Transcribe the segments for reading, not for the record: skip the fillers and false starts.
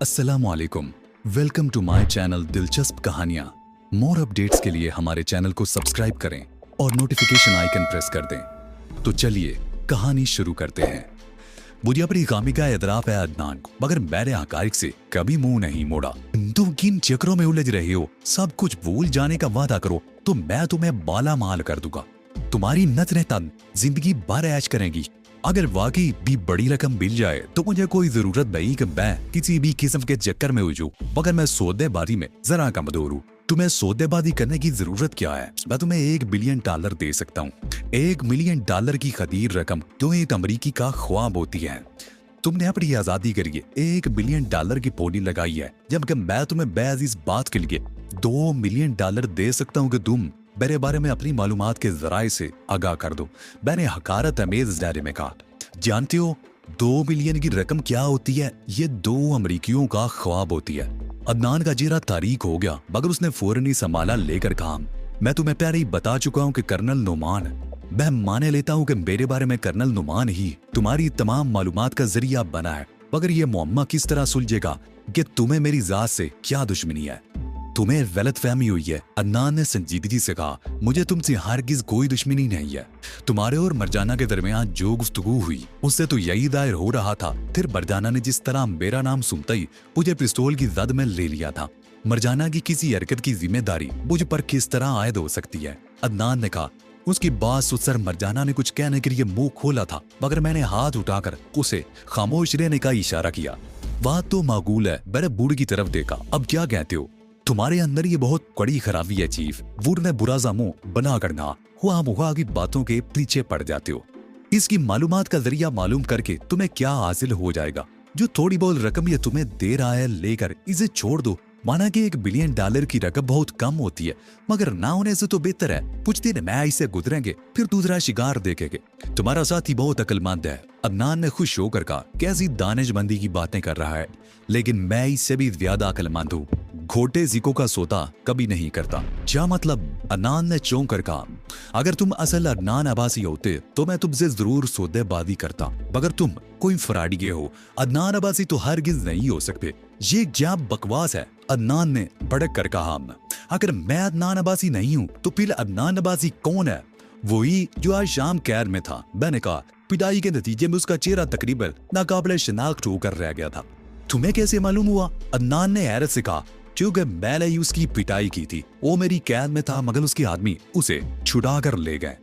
अस्सलामुअलैकुम। Welcome to my channel दिलचस्प कहानियाँ। मोर अपडेट्स के लिए हमारे चैनल को सब्सक्राइब करें और नोटिफिकेशन आइकन प्रेस कर दें। तो चलिए कहानी शुरू करते हैं। मुझे अपनी खामी का एतराफ है अदनान को, मगर मैंने हकाइक से कभी मुंह नहीं मोड़ा। तुम किन चक्रों में उलझ रहे हो? सब कुछ भूल जाने का वादा करो तो मैं तुम्हें बाला माल कर दूंगा। तुम्हारी नजरें तन जिंदगी भर ऐश करेंगी। अगर वाकई भी बड़ी रकम मिल जाए तो मुझे कोई जरूरत नहीं कि मैं किसी भी किस्म के चक्कर में उलझूं, मगर मैं सौदेबाजी में जरा कमजोर हूँ। तुम्हें सौदेबाजी करने की जरूरत क्या है? मैं तुम्हें $1 बिलियन दे सकता हूँ। $1 मिलियन की खदीर रकम जो एक अमरीकी का ख्वाब होती है। तुमने अपनी आजादी के लिए $1 बिलियन की पोली लगाई है, जबकि मैं तुम्हें बेअज़ इस बात के लिए $2 मिलियन दे सकता हूँ कि तुम मेरे बारे में अपनी मालूमात के जराए से आगाह कर दो। मैंने हकारत अमेज डायरे में कहा, जानते हो 2 बिलियन की रकम क्या होती है? ये 2 अमरीकियों का ख्वाब होती है। अदनान का चेहरा तारीक हो गया, मगर उसने फौरन ही संभाला लेकर कहा, मैं तुम्हें पहले ही बता चुका हूँ कि कर्नल नुमान, मैं माने लेता हूँ कि मेरे बारे में कर्नल नुमान ही तुम्हारी तमाम मालूमात का जरिया बना है, मगर यह मुअम्मा किस तरह सुलझेगा कि तुम्हें मेरी जात से क्या दुश्मनी है? तुम्हें गलतफहमी हुई है। अदनान ने संजीदगी से कहा, मुझे तुमसे हरगिज कोई दुश्मनी नहीं है। तुम्हारे और मरजाना के दरमियान जो गुफ्तगू हुई उससे तो यही दायर हो रहा था। फिर मरजाना ने जिस तरह मेरा नाम सुनते ही मुझे पिस्तौल की जद में ले लिया था। मरजाना की किसी हरकत की जिम्मेदारी मुझ पर किस तरह आयद हो सकती है? अदनान ने कहा। उसकी बात सुनकर मरजाना ने कुछ कहने के लिए मुंह खोला था, मगर मैंने हाथ उठाकर उसे खामोश रहने का इशारा किया। बात तो माकूल है। मैंने बूढ़ की तरफ देखा। अब क्या कहते हो? तुम्हारे अंदर ये बहुत कड़ी खराबी है चीफ। वुड ने बुरा जामो बना करना हुआ की बातों के पीछे पड़ जाते हो। इसकी मालूमात का जरिया मालूम करके तुम्हें क्या हासिल हो जाएगा? जो थोड़ी बहुत रकम ये तुम्हें दे रहा है लेकर इसे छोड़ दो। माना कि $1 बिलियन की रकम बहुत कम होती है, मगर ना होने से तो बेहतर है। कुछ दिन मैं इससे गुजरेंगे, फिर दूसरा शिकार देखेंगे। तुम्हारा साथी बहुत अक्लमंद है। अदनान ने खुश होकर कहा, कैसी दानिशमंदी की बातें कर रहा है, लेकिन मैं इससे भी ज्यादा अक्लमंद हूँ। घोटे जिको का सौदा कभी नहीं करता। क्या मतलब? अदनान ने चौंक कर कहा, अगर तुम असल अदनान अब्बासी होते तो मैं तुमसे जरूर सौदेबाजी करता, मगर तुम कोई फराडिगे हो। अदनान अब्बासी तो हरगिज नहीं हो सकते। ये क्या बकवास है? अदनान ने भड़क कर कहा, अगर मैं अदनान अब्बासी नहीं हूँ तो फिर अदनान अब्बासी कौन है? वही जो आज शाम कैद में था। मैंने कहा, पिटाई के नतीजे में उसका चेहरा तकरीबन नाकाबिले शिनाख्त होकर रह गया था। तुम्हें कैसे मालूम हुआ? अदनान ने हैरत से कहा, क्योंकि मैंने ही उसकी पिटाई की थी। वो मेरी कैद में था, मगर उसके आदमी उसे छुड़ा कर ले गए।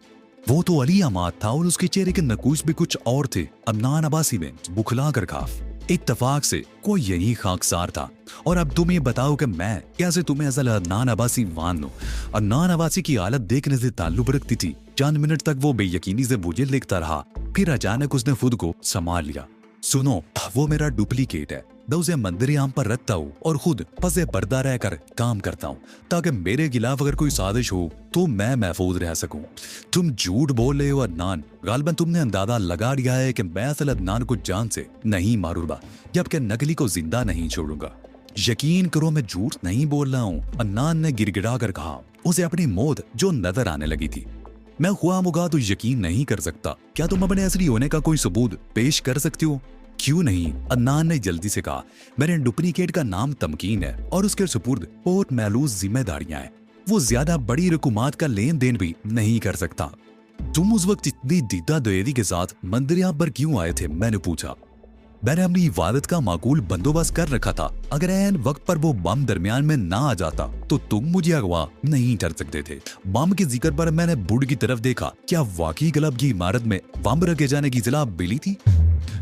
वो तो अली अहमद था और उसके चेहरे के नकूश भी कुछ और थे। अदनान अब्बासी में बुखला कर कहा, इत्तफाक से कोई यही खाकसार था। और अब तुम ये बताओ कि मैं कैसे तुम्हें असल अदनान अब्बासी मान लूं? अदनान अब्बासी की हालत देखने से ताल्लुक रखती थी। चंद मिनट तक वो बेयकीनी से मुझे लिखता रहा, फिर अचानक उसने खुद को संभाल लिया। सुनो, वो मेरा डुप्लीकेट है। मैं उसे मंदिर आम पर रखता हूँ और खुद पसे पर्दा रहकर काम करता हूँ, ताकि मेरे खिलाफ अगर कोई साजिश हो तो मैं महफूज रह सकूं। तुम झूठ बोल रहे हो अदनान। गालिबन तुमने अंदाजा लगा लिया है कि मैं असल अदनान को जान से नहीं मारूंगा, जबकि नकली को जिंदा नहीं छोड़ूंगा। यकीन करो, मैं झूठ नहीं बोल रहा हूँ। अदनान ने गिड़गिड़ा कर कहा। उसे अपनी मौत जो नजर आने लगी थी। मैं ख्वामुगा तो यकीन नहीं कर सकता। क्या तुम अपने असली होने का कोई सबूत पेश कर सकती हो? क्यों नहीं? अदनान ने जल्दी से कहा, मेरे डुप्लीकेट का नाम तमकीन है और उसके सुपुर्द बहुत महलूस जिम्मेदारियां हैं। वो ज्यादा बड़ी रकूमात का लेन देन भी नहीं कर सकता। तुम उस वक्त इतनी दीदा दयेदी के साथ मंदिर पर क्यों आए थे? मैंने पूछा। मैंने अपनी इबादत का माकूल बंदोबस्त कर रखा था। अगर ऐन वक्त पर वो बम दरमियान में ना आ जाता तो तुम मुझे अगवा नहीं कर सकते थे। बम के जिक्र पर मैंने बुढ़ की तरफ देखा। क्या वाकई क्लब की इमारत में बम रखे जाने की इतला मिली थी?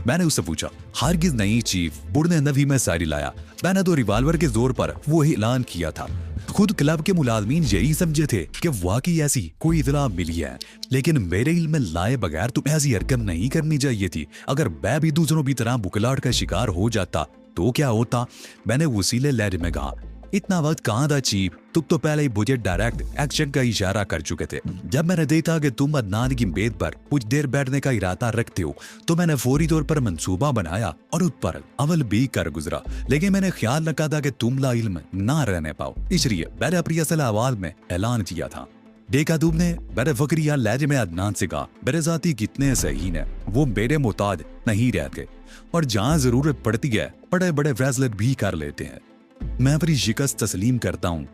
मैंने उससे पूछा। हरगिज नहीं चीफ, बुढ़ ने नवी में सारी लाया। मैंने तो रिवाल्वर के जोर पर वो ऐलान किया था। खुद क्लब के मुलाजमीन यही समझे थे कि वाकई ऐसी कोई इतला मिली है, लेकिन मेरे इल्म में लाए बगैर तुम्हें ऐसी हरकत नहीं करनी चाहिए थी। अगर मैं भी दूसरों की तरह बुखलाहट का शिकार हो जाता तो क्या होता? मैंने वसीले लहर में कहा। इतना वक्त कहाँ था चीफ? तुम तो पहले ही मुझे डायरेक्ट एक्शन का इशारा कर चुके थे। जब मैंने देखा कि तुम अदनान की बेद पर कुछ देर बैठने का इरादा रखते हो तो मैंने फौरी तौर पर मंसूबा बनाया और उस पर अमल भी कर गुजरा। लेकिन मैंने ख्याल रखा था कि तुम ला इल्म ना रहने पाओ, इसलिए मैंने अपनी असल आवाज में ऐलान किया था। देखा तुमने, मेरे फकरिया लहजे में अदनान से कहा, मेरे साथी कितने सही हैं, वो मेरे मोहताज नहीं रहते और जहां जरूरत पड़ती है बड़े बड़े फैसले भी कर लेते हैं। मैं अपनी शिकस्त तस्लीम करता हूँ,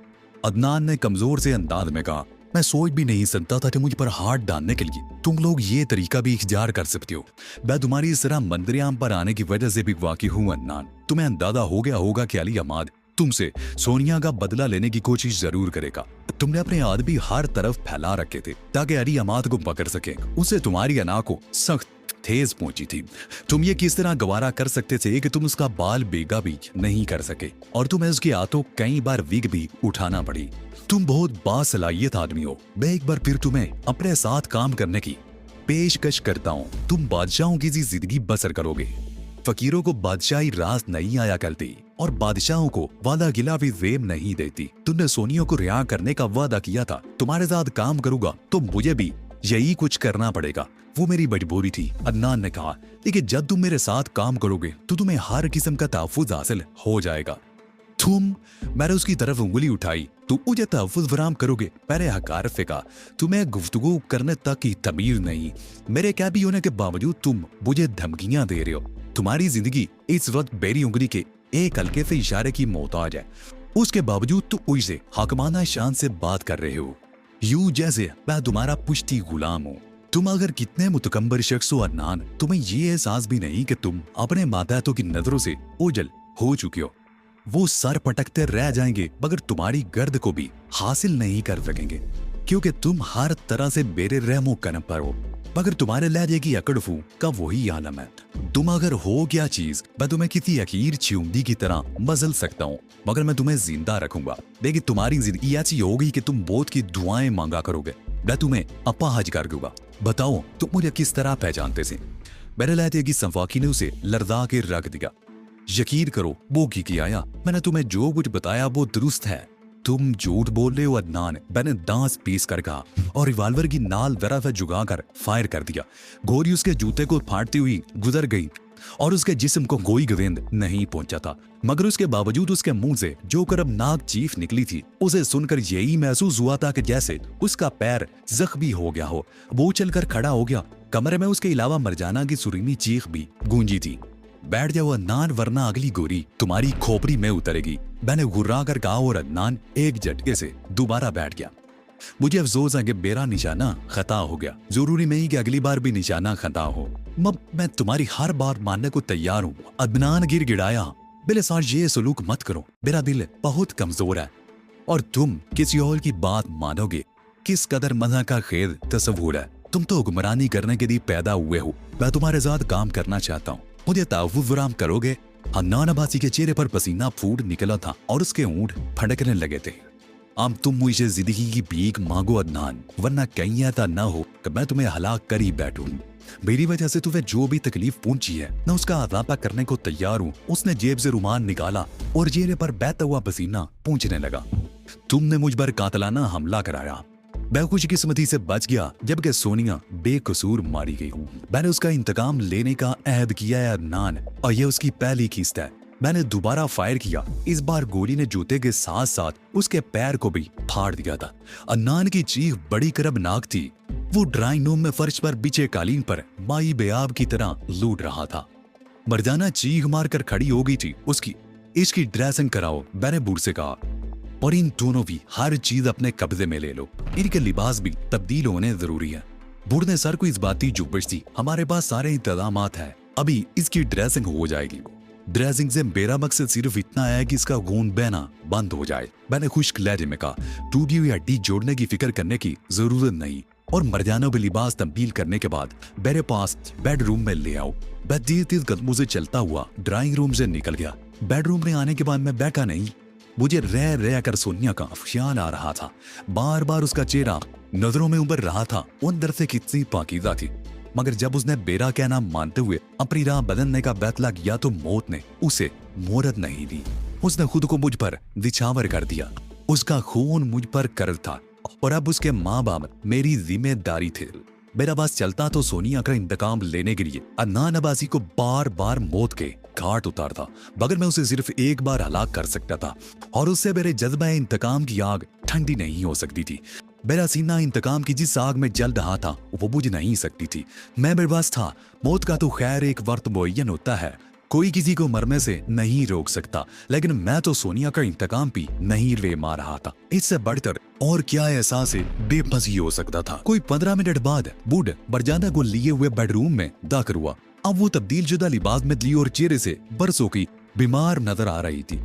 अदनान ने कमजोर से अंदाज में कहा। मैं सोच भी नहीं सकता था कि मुझ पर हाथ डालने के लिए तुम लोग ये तरीका भी इख्तियार कर सकते हो। मैं तुम्हारी इस तरह मंदरियाम पर आने की वजह से भी वाकिफ हूँ अदनान। तुम्हें अंदाजा हो गया होगा कि अली अमाद तुमसे सोनिया का बदला लेने की कोशिश जरूर करेगा। तुमने अपने आदमी हर तरफ फैला रखे थे ताकि अली अमाद को पकड़ सके। उसे तुम्हारी अना को सख्त ठेस पहुंची थी। तुम ये किस तरह गवारा कर सकते थे कि तुम उसका बाल बेगा भी नहीं कर सके और तुम्हें उसके हाथों कई बार विग भी उठाना पड़ी। तुम बहुत बासलाहियत आदमी हो। मैं एक बार फिर तुम्हें अपने साथ काम करने की पेशकश करता हूँ। तुम बादशाहों की सी जिंदगी बसर करोगे। फकीरों को बादशाही रास नहीं आया करती और बादशाहों को वादा खिलाफी जेब नहीं देती। तुमने सोनिया को रिहा करने का वादा किया था। तुम्हारे साथ काम करूंगा तो मुझे भी यही कुछ करना पड़ेगा। वो मेरी मजबूरी थी, अदनान ने कहा। लेकिन जब तुम मेरे साथ काम करोगे तो तुम्हें हर किस्म का तहफ्फुज हासिल हो जाएगा। मैंने उसकी तरफ उंगली उठाई। तुम मुझे तहफ्फुज फराहम करोगे? मैंने हकार फेंका। तुम्हें गुफ्तगू करने तक की तमीज नहीं। मेरे क्या भी होने के बावजूद तुम मुझे धमकियां दे रहे हो। तुम्हारी जिंदगी इस वक्त मेरी उंगली के एक हल्के से इशारे की मोहताज है। उसके बावजूद तुम मुझसे हकमाना शान से बात कर रहे हो, यूं जैसे मैं तुम्हारा पुश्ती गुलाम हूँ। तुम अगर कितने मुतकब्बर शख्स हो अदनान, तुम्हें ये एहसास भी नहीं कि तुम अपने मातहतों की नजरों से ओझल हो चुके हो। वो सर पटकते रह जाएंगे मगर तुम्हारी गर्द को भी हासिल नहीं कर सकेंगे, क्योंकि तुम हर तरह से मेरे रहमो करम पर हो। मगर तुम्हारे लहजे की अकड़फू का वही आलम है। तुम अगर हो क्या चीज, मैं तुम्हें किसी अकीर चिउंदी की तरह मजल सकता हूँ मगर मैं तुम्हें जिंदा रखूंगा। लेकिन तुम्हारी जिंदगी ऐसी होगी कि तुम मौत की दुआएं मांगा करोगे। मैं तुम्हें अपाहज कर दूंगा। बताओ तुम मुझे किस तरह पहचानते थे? मेरे लहजे की संफाकी ने उसे लर्जा के रख दिया। यकीन करो वो की आया। मैंने तुम्हें जो कुछ बताया वो दुरुस्त है। तुम झूठ बोल रहे हो अदनान, मैंने दांत पीस कर कहा और रिवाल्वर की नाल तरफ जुगा कर फायर कर दिया। गोली उसके जूते को फाड़ती हुई गुजर गई और उसके जिस्म को कोई गेंद नहीं पहुंचा था। मगर उसके बावजूद उसके मुंह से जो कर्मनाक चीख निकली थी, उसे सुनकर यही महसूस हुआ था कि जैसे उसका पैर जख्मी हो गया हो। वो चलकर खड़ा हो गया। कमरे में उसके अलावा मरजाना की सुरीली चीख भी गूंजी थी। बैठ जाओ अदनान, वरना अगली गोली तुम्हारी खोपड़ी में उतरेगी। मैंने घुर्रा कर कहा और अदनान एक झटके से दोबारा बैठ गया। मुझे अफसोस है कि मेरा निशाना खता हो गया। जरूरी नहीं कि अगली बार भी निशाना खता हो। मैं तुम्हारी हर बात मानने को तैयार हूँ। अदनान गिड़गिड़ाया। मेरे साथ ये सलूक मत करो, मेरा दिल बहुत कमजोर है और तुम किसी और की बात मानोगे। किस कदर मजा का खेद तस्वुर है। तुम तो हुक्मरानी करने के लिए पैदा हुए हो। मैं तुम्हारे साथ काम करना चाहता हूँ। मुझे तहफ्फुज़ फराहम करोगे? अदनान अब्बासी के चेहरे पर पसीना फूट निकला था और उसके ऊँट फड़कने लगे थे। अब तुम मुझे जिंदगी की भीख मांगो अदनान, वरना कहीं ऐसा ना हो कि मैं तुम्हें हलाक कर ही बैठूं। मेरी वजह से तुम्हें जो भी तकलीफ पहुंची है, मैं उसका अदापा करने को तैयार हूँ। उसने जेब से रुमाल निकाला और चेहरे पर बहता हुआ पसीना पूंछने लगा। तुमने मुझ पर कातलाना हमला कराया। मैं खुशकिस्मती से बच गया, जबकि सोनिया बेकसूर मारी गई। मैंने उसका इंतकाम लेने का अहद किया है अदनान, और यह उसकी पहली किस्त है। मैंने दोबारा फायर किया। इस बार गोली ने जूते के साथ साथ उसके पैर को भी फाड़ दिया था। अदनान की चीख बड़ी करबनाक थी। वो ड्राइंग रूम में फर्श पर बिछे कालीन पर माई बेआब की तरह लूट रहा था। मर्जाना चीख मारकर खड़ी हो गई थी। इसकी ड्रेसिंग कराओ, मैंने बूढ़ से कहा, और इन दोनों भी हर चीज अपने कब्जे में ले लो। इनके लिबास भी तब्दील होने जरूरी है। बूढ़ ने सर को इस बात की जुब्बश दी। हमारे पास सारे इंतजामात है, अभी इसकी ड्रेसिंग हो जाएगी। ड्रेसिंग से मेरा मकसद सिर्फ इतना है कि इसका खून बहना बंद हो जाए। मैंने खुश्क लहजे में कहा, टूटी हुई हड्डी जोड़ने की फिक्र करने की जरूरत नहीं, और मर्जानों पे लिबास तब्दील करने के बाद मेरे पास बेडरूम में ले आओ। मैं तेज कदमों से चलता हुआ ड्राइंग रूम से निकल गया। बेडरूम में आने के बाद मैं बैठा नहीं। मुझे रह रह कर सोनिया का ख्याल आ रहा था। बार बार उसका चेहरा नजरों में उभर रहा था। वो अंदर से कितनी पाकीज़ा थी। मगर जब उसने मेरा कहना मानते हुए अपनी राह बदलने का फैसला किया तो मौत ने उसे मोहरत नहीं दी। उसने खुद को मुझ पर निछावर कर दिया। उसका खून मुझ पर कर्ज था और अब उसके माँ बाप मेरी जिम्मेदारी थे। मेरा बस चलता तो सोनिया का इंतकाम लेने के लिए अदनान अब्बासी को बार बार मौत के घाट उतारता, मगर मैं उसे सिर्फ एक बार हलाक कर सकता था और उससे मेरे जज्बा इंतकाम की आग ठंडी नहीं हो सकती थी। मेरा सीना इंतकाम की जिस आग में जल रहा था वो बुझ नहीं सकती थी। मैं बेबस था। मौत का तो खैर एक वक्त मुअय्यन होता है, कोई किसी को मरने से नहीं रोक सकता, लेकिन मैं तो सोनिया का इंतकाम भी नहीं ले मा रहा था। इससे बढ़कर और क्या एहसास बेबसी हो सकता था। कोई 15 मिनट बाद बूढ़ बरजादा को लिए हुए बेडरूम में दाखिल हुआ। अब वो तब्दील शुदा लिबास में ली और चेहरे से बरसों की बीमार नजर आ रही थी।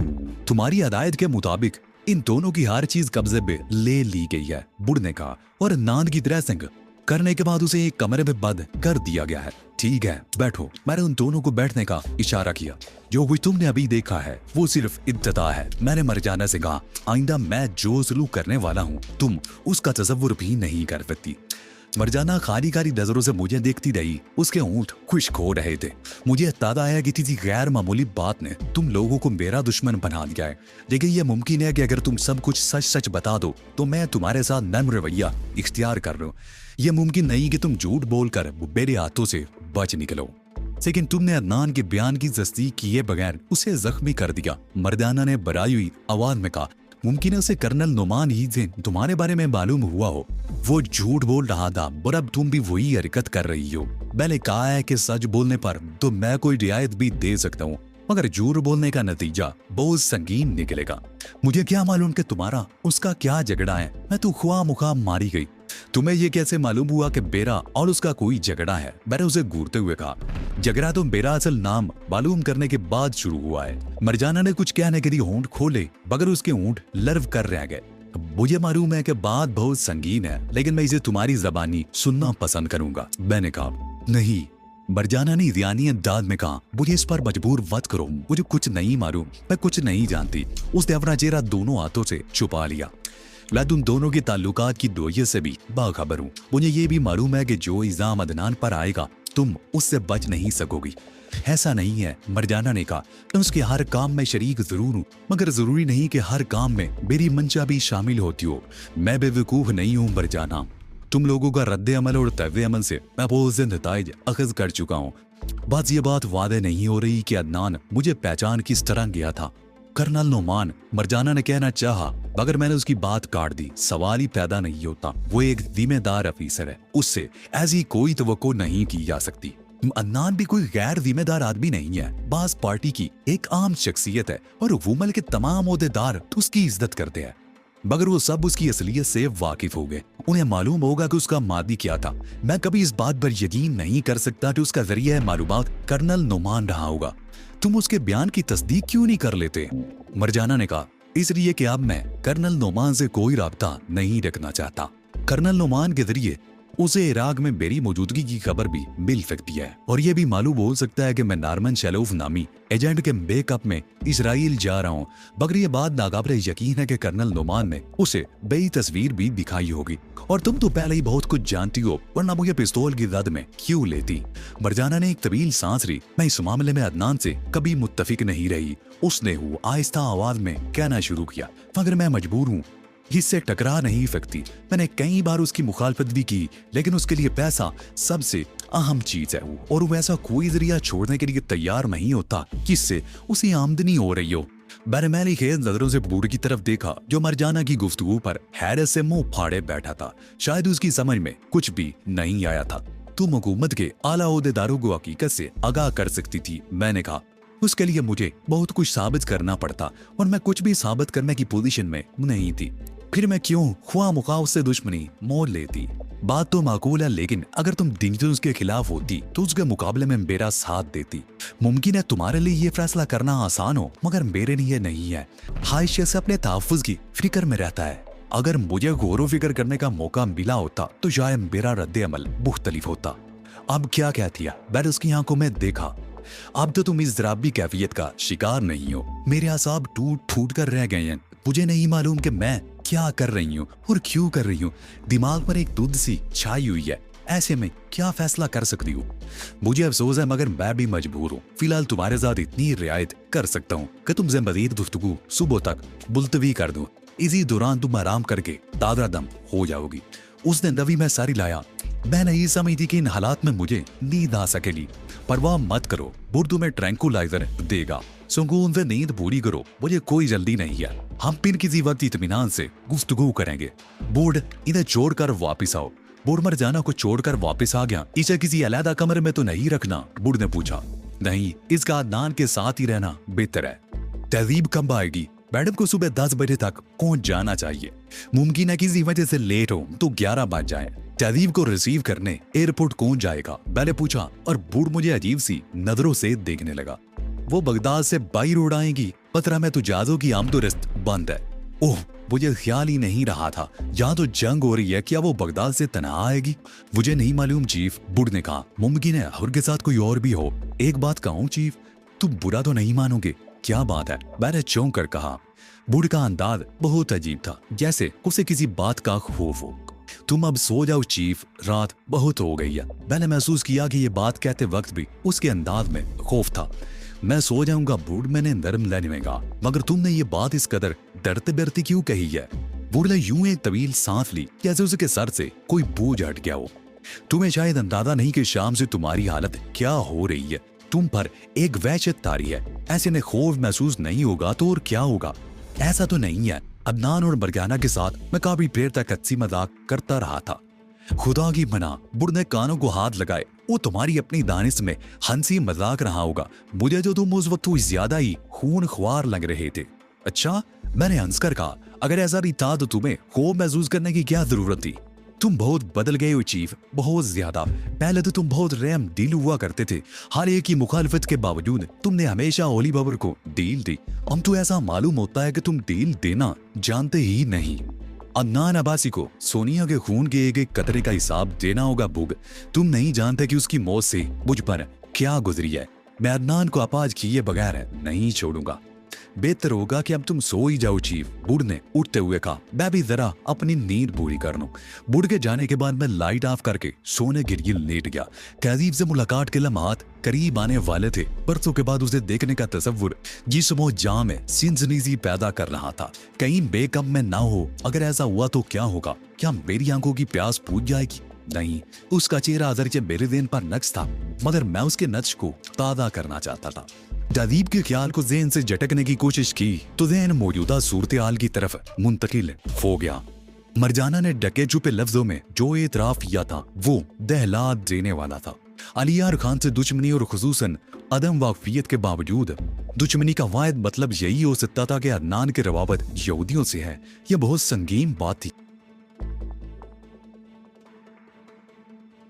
तुम्हारी हदायत के मुताबिक इन दोनों की हर चीज कब्जे में ले ली गई है, बूढ़ ने कहा, और नांद की ड्रेसिंग करने के बाद उसे एक कमरे में बंद कर दिया गया है। ठीक है, बैठो। मैंने उन दोनों को बैठने का इशारा किया। जो कुछ तुमने अभी देखा है वो सिर्फ इब्तिदा है। मैंने मरजाना से कहा, आइंदा मैं जो सलूक करने वाला हूँ तुम उसका तसव्वुर भी नहीं कर सकती। मरजाना खाली खाली नजरों से मुझे देखती रही। उसके होंठ खुश्क हो रहे थे। मुझे अंदाजा आया कि किसी गैर मामूली बात ने तुम लोगों को मेरा दुश्मन बना दिया है। लेकिन यह मुमकिन है कि अगर तुम सब कुछ सच सच बता दो तो मैं तुम्हारे साथ नर्म रवैया इख्तियार कर लूं। यह मुमकिन नहीं कि तुम झूठ बोलकर मेरे हाथों से बच निकलो। लेकिन तुमने अदनान के बयान की तस्दीक किए बगैर उसे जख्मी कर दिया। मर्दाना ने बराई हुई आवाज में कहा, मुमकिन है उसे कर्नल नोमान ही से तुम्हारे बारे में मालूम हुआ हो। वो झूठ बोल रहा था और अब तुम भी वही हरकत कर रही हो। मैंने कहा है कि सच बोलने पर तो मैं कोई रियायत भी दे सकता हूँ, मगर झूठ बोलने का नतीजा बहुत संगीन निकलेगा। मुझे क्या मालूम कि तुम्हारा उसका क्या झगड़ा है। मैं तो ख्वाह मुखा मारी गई। तुम्हें ये कैसे मालूम हुआ कि बेरा और उसका कोई झगड़ा है? मैंने उसे घूरते हुए कहा, झगड़ा तो मेरा असल नाम मालूम करने के बाद शुरू हुआ है। मरजाना ने कुछ कहने के लिए होंठ खोले मगर उसके होंठ लर्व कर रह गए। मुझे मालूम है कि बात बहुत संगीन है, लेकिन मैं इसे तुम्हारी जबानी सुनना पसंद करूंगा। मैंने कहा, नहीं। मरजाना ने यानी अंदाज में कहा, मुझे इस पर मजबूर मत करो। मुझे कुछ नहीं मालूम, मैं कुछ नहीं जानती। उसने अपना चेहरा दोनों हाथों से छुपा लिया। मैं तुम दोनों के ताल्लुकात की नोयत से भी बाखबर हूँ। मुझे ये भी मालूम है कि जो इल्जाम अदनान पर आएगा तुम उससे बच नहीं सकोगी। ऐसा नहीं है, मरजाना ने कहा, मैं उसके हर काम में शरीक जरूर हूँ, मगर जरूरी नहीं कि हर काम में मेरी मंशा भी शामिल होती हो। मैं बेवकूफ नहीं हूँ मरजाना। तुम लोगों का रद्द अमल और तव्य अमल से मैं बहुत से नताइज अखज़ कर चुका हूँ। बस ये बात वादे नहीं हो रही कि अदनान मुझे पहचान किस तरह गया था। कर्नल नोमान, मरजाना ने कहना चाहा मगर मैंने उसकी बात काट दी। सवाल ही पैदा नहीं होता। वो एक जिम्मेदार अफीसर है, उससे ऐसी कोई तवक्को नहीं की जा सकती। अदनान भी कोई गैर जिम्मेदार आदमी नहीं है। बास पार्टी की एक आम शख्सियत है और वुमल के तमाम ओहदेदार उसकी इज्जत करते हैं, मगर वो सब उसकी असलियत से वाकिफ हो गए। उन्हें मालूम होगा कि उसका मादी क्या था। मैं कभी इस बात पर यकीन नहीं कर सकता कि उसका जरिया मालूमात कर्नल नोमान रहा होगा। तुम उसके बयान की तस्दीक क्यों नहीं कर लेते? मरजाना ने कहा, इसलिए कि अब मैं कर्नल नोमान से कोई राब्ता नहीं रखना चाहता। कर्नल नोमान के जरिए उसे इराक में मेरी मौजूदगी की खबर भी मिल सकती है और यह भी मालूम हो सकता है कि मैं नारमन शेलोफ नामी एजेंट के बैकअप में इसराइल जा रहा हूँ। मगर यह बात नाकाबिल यकीन है कि कर्नल नोमान ने उसे बई तस्वीर भी दिखाई होगी और तुम तो पहले ही बहुत कुछ जानती हो, वरना मुझे पिस्तौल की जद में क्यों लेती? मरजाना ने एक तवील सांस ली। मैं इस मामले में अदनान से कभी मुत्तफिक नहीं रही, उसने आहिस्ता आवाज में कहना शुरू किया, मगर मैं मजबूर हूँ, इससे टकरा नहीं सकती। मैंने कई बार उसकी मुखालफत भी की, लेकिन उसके लिए पैसा सबसे अहम चीज है और वो ऐसा कोई जरिया छोड़ने के लिए तैयार नहीं होता जिससे उसे आमदनी हो रही हो। मैंने मैली खेज नजरों से बूढ़ की तरफ देखा जो मरजाना की गुफ्तगू पर हैरत से मुंह फाड़े बैठा था। शायद उसकी समझ में कुछ भी नहीं आया था। तुम हुकूमत के आला ओहदेदारों को हकीकत से आगाह कर सकती थी, मैंने कहा। उसके लिए मुझे बहुत कुछ साबित करना पड़ता और मैं कुछ भी साबित करने की पोजीशन में नहीं थी। फिर मैं क्यों ख्वाह मुखा उससे दुश्मनी मोल लेती? बात तो माकूल है, लेकिन अगर तुम दिन उसके खिलाफ होती तो उसके मुकाबले में मेरा साथ देती। मुमकिन है तुम्हारे लिए ये फैसला करना आसान हो, मगर मेरे लिए नहीं है। हाइशिया से अपने तहफ़्फ़ुज़ की फिक्र में रहता है। अगर मुझे गौर फिक्र करने का मौका मिला होता तो शायद मेरा रद्द अमल मुख्तलिफ होता। अब क्या कहती है? मैंने उसकी आंखों में देखा। अब तो तुम इस जराबी कैफियत का शिकार नहीं हो। मेरे आसाब टूट फूट कर रह गए हैं। मुझे नहीं मालूम कि मैं क्या कर रही हूँ और क्यों कर रही हूँ। दिमाग पर एक दूध सी छाई हुई है। ऐसे में क्या फैसला कर सकती हूँ? मुझे अफसोस है, मगर मैं भी मजबूर हूँ। फिलहाल तुम्हारे साथ इतनी रियायत कर सकता हूँ कि तुमसे मजीद गुफ्तगू सुबह तक मुलतवी कर दूँ। इसी दौरान तुम आराम करके ताज़ा दम हो जाओगी। उसने नवी में सारी लाया। मैं नहीं समझती कि इन हालात में मुझे नींद आ सकेगी। परवाह मत करो, बुर्दू में ट्रैंकुलाइजर देगा। सुकून से नींद पूरी करो, मुझे कोई जल्दी नहीं है, हम फिर किसी वक्त इत्मीनान से गुफ्तगू करेंगे। बूढ़ इन्हें छोड़कर वापस आओ। बूढ़ मरजाना को छोड़कर वापस आ गया। इसे किसी अलहदा कमरे में तो नहीं रखना? बूढ़ ने पूछा। नहीं, इसका अदनान के साथ ही रहना बेहतर है। तहजीब कब आएगी? मैडम को सुबह 10 बजे तक पहुंच जाना चाहिए। मुमकिन है किसी वजह से लेट हो तो 11 बज जाए। तहजीब को रिसीव करने एयरपोर्ट कौन जाएगा? मैंने पूछा और बूढ़ मुझे अजीब सी नजरों से देखने लगा। वो बगदाद से बाई रोड आएगी। 15 में तो जहाजों की आमदोरफ्त बंद है। ओह, मुझे ख्याल ही नहीं रहा था, यहाँ तो जंग हो रही है, क्या वो बगदाद से तनहा आएगी? मुझे नहीं मालूम चीफ, बूढ़ ने कहा। मुमकिन है हर के साथ कोई और भी हो। एक बात कहूँ चीफ, तुम बुरा तो नहीं मानोगे? क्या बात है? मैंने चौंक कर कहा। बूढ़ का अंदाज बहुत अजीब था, जैसे उसे किसी बात का खौफ हो। तुम अब सो जाओ चीफ, रात बहुत हो गई है। मैंने महसूस किया कि ये बात कहते वक्त भी उसके अंदाज में खौफ था। मैं सो जाऊंगा बूढ़, मैंने नरम लहजे में कहा। मगर तुमने ये बात इस कदर डरते डरते क्यों कही है? बूढ़ ने यूं एक तवील सांस ली, जैसे उसके सर से कोई बोझ हट गया हो। तुम्हें शायद अंदाजा नहीं कि शाम से तुम्हारी हालत क्या हो रही है। तुम पर एक वहशत तारी है। ऐसे ने खौफ महसूस नहीं होगा तो और क्या होगा? ऐसा तो नहीं है। अदनान और मरजाना के साथ मैं काफी देर तक हंसी मजाक करता रहा था। खुदा की मना, बूढ़ ने कानों को हाथ लगाए। वो तुम्हारी अपनी दानिश में हंसी मजाक रहा होगा। मुझे जो तुम उस वक्त ज्यादा ही खून ख्वार लग रहे थे। अच्छा, मैंने हंसकर कहा। अगर ऐसा नहीं था तो तुम्हें खौफ महसूस करने की क्या जरूरत थी? तुम बहुत बदल गए हो चीफ, बहुत ज्यादा। पहले तो तुम बहुत रहम दिल हुआ करते थे। हर एक की मुखालफत के बावजूद तुमने हमेशा ओली बाबर को डील दी। हम तो ऐसा मालूम होता है कि तुम डील देना जानते ही नहीं। अदनान अब्बासी को सोनिया के खून के एक एक कतरे का हिसाब देना होगा बुग। तुम नहीं जानते कि उसकी मौत से मुझ पर क्या गुजरी है। मैं अदनान को अपाज किए बगैर नहीं छोड़ूंगा। बेहतर होगा कि अब तुम सो ही जाओ चीफ, बूढ़ ने उठते हुए कहा। मैं भी जरा अपनी नींद पूरी कर लूं। बूढ़ के जाने के बाद मैं लाइट ऑफ करके सोने गिर लेट गया। तहजीब से मुलाकात के लम्हात करीब आने वाले थे। बरसों के बाद उसे देखने का तसव्वुर जिस्मो जाँ में सिनसनीसी पैदा कर रहा था। कहीं बेकम में ना हो। अगर ऐसा हुआ तो क्या होगा? क्या मेरी आंखों की प्यास पूछ जाएगी? नहीं, उसका चेहरा अगरचे मेरे देन पर नक्श था, मगर मैं उसके नक्श को ताज़ा करना चाहता था। तहजीब के ख्याल को ज़हन से झटकने की कोशिश की तो ज़हन मौजूदा सूरत हाल की तरफ मुंतकिल हो गया। मरजाना ने डके चुपे लफ्जों में जो एतराफ किया था वो दहला देने वाला था। अलियार खान से दुश्मनी और खुसूसन अदम वाकफियत के बावजूद दुश्मनी का वाहिद मतलब यही हो सकता था कि अदनान के रवाबत यहूदियों से है। यह बहुत संगीन बात थी।